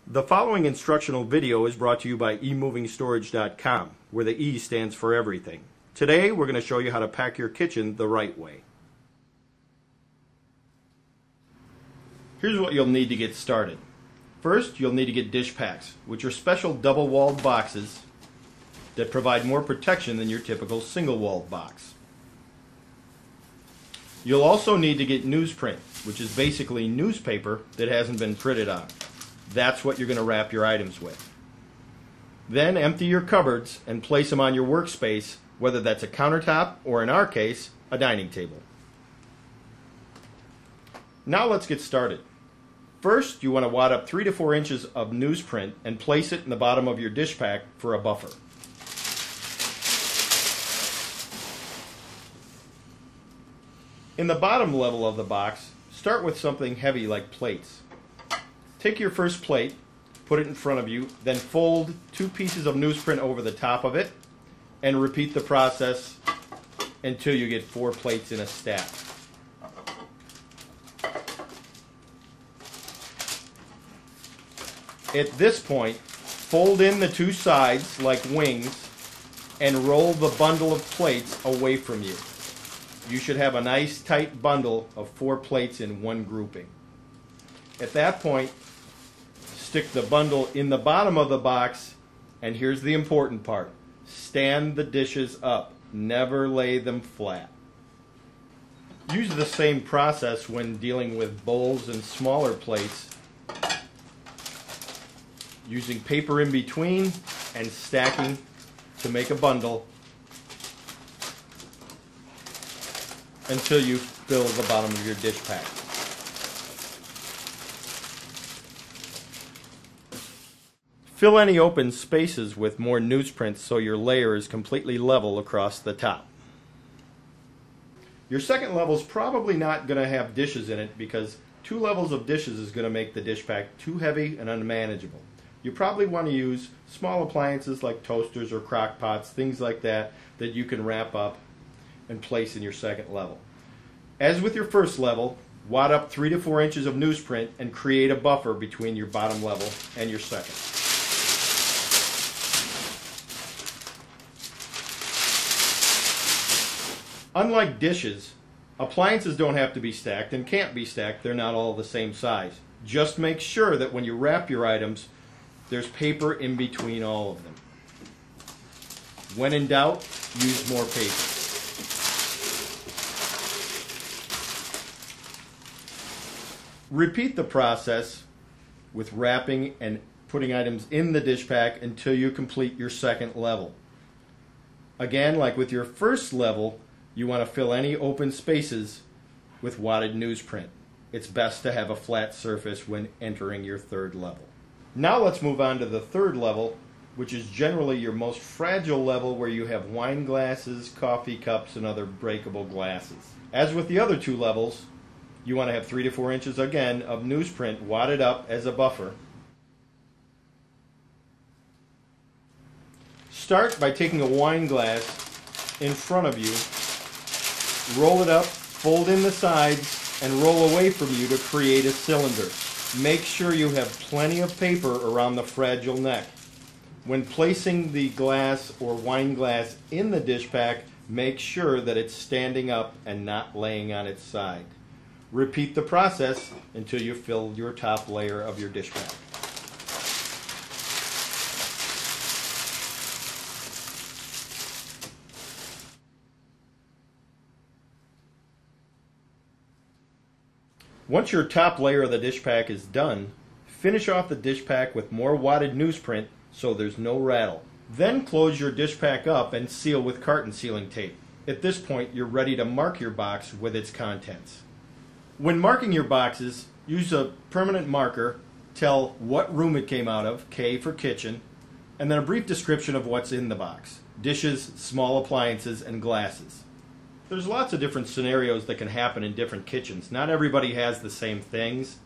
The following instructional video is brought to you by emovingstorage.com, where the E stands for everything. Today we're going to show you how to pack your kitchen the right way. Here's what you'll need to get started. First, you'll need to get dish packs, which are special double-walled boxes that provide more protection than your typical single-walled box. You'll also need to get newsprint, which is basically newspaper that hasn't been printed on. That's what you're going to wrap your items with. Then empty your cupboards and place them on your workspace, whether that's a countertop or, in our case, a dining table. Now let's get started. First, you want to wad up 3 to 4 inches of newsprint and place it in the bottom of your dish pack for a buffer. In the bottom level of the box, start with something heavy like plates. Take your first plate, put it in front of you, then fold 2 pieces of newsprint over the top of it, and repeat the process until you get 4 plates in a stack. At this point, fold in the 2 sides like wings and roll the bundle of plates away from you. You should have a nice tight bundle of 4 plates in one grouping. At that point, stick the bundle in the bottom of the box, and here's the important part. Stand the dishes up. Never lay them flat. Use the same process when dealing with bowls and smaller plates, using paper in between and stacking to make a bundle until you fill the bottom of your dish pack. Fill any open spaces with more newsprint so your layer is completely level across the top. Your second level is probably not going to have dishes in it because 2 levels of dishes is going to make the dish pack too heavy and unmanageable. You probably want to use small appliances like toasters or crock pots, things like that, that you can wrap up and place in your second level. As with your first level, wad up 3 to 4 inches of newsprint and create a buffer between your bottom level and your second. Unlike dishes, appliances don't have to be stacked and can't be stacked. They're not all the same size. Just make sure that when you wrap your items, there's paper in between all of them. When in doubt, use more paper. Repeat the process with wrapping and putting items in the dish pack until you complete your second level. Again, like with your first level, you want to fill any open spaces with wadded newsprint. It's best to have a flat surface when entering your third level. Now let's move on to the third level, which is generally your most fragile level, where you have wine glasses, coffee cups, and other breakable glasses. As with the other 2 levels, you want to have 3 to 4 inches again of newsprint wadded up as a buffer. Start by taking a wine glass in front of you, roll it up, fold in the sides, and roll away from you to create a cylinder. Make sure you have plenty of paper around the fragile neck. When placing the glass or wine glass in the dish pack, make sure that it's standing up and not laying on its side. Repeat the process until you fill your top layer of your dish pack. Once your top layer of the dish pack is done, finish off the dish pack with more wadded newsprint so there's no rattle. Then close your dish pack up and seal with carton sealing tape. At this point, you're ready to mark your box with its contents. When marking your boxes, use a permanent marker, tell what room it came out of, K for kitchen, and then a brief description of what's in the box: dishes, small appliances, and glasses. There's lots of different scenarios that can happen in different kitchens. Not everybody has the same things,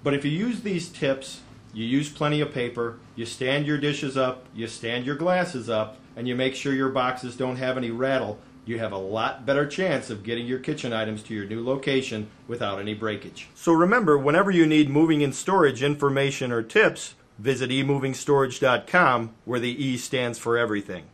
but if you use these tips, you use plenty of paper, you stand your dishes up, you stand your glasses up, and you make sure your boxes don't have any rattle, you have a lot better chance of getting your kitchen items to your new location without any breakage. So remember, whenever you need moving and storage information or tips, Visit emovingstorage.com, where the E stands for everything.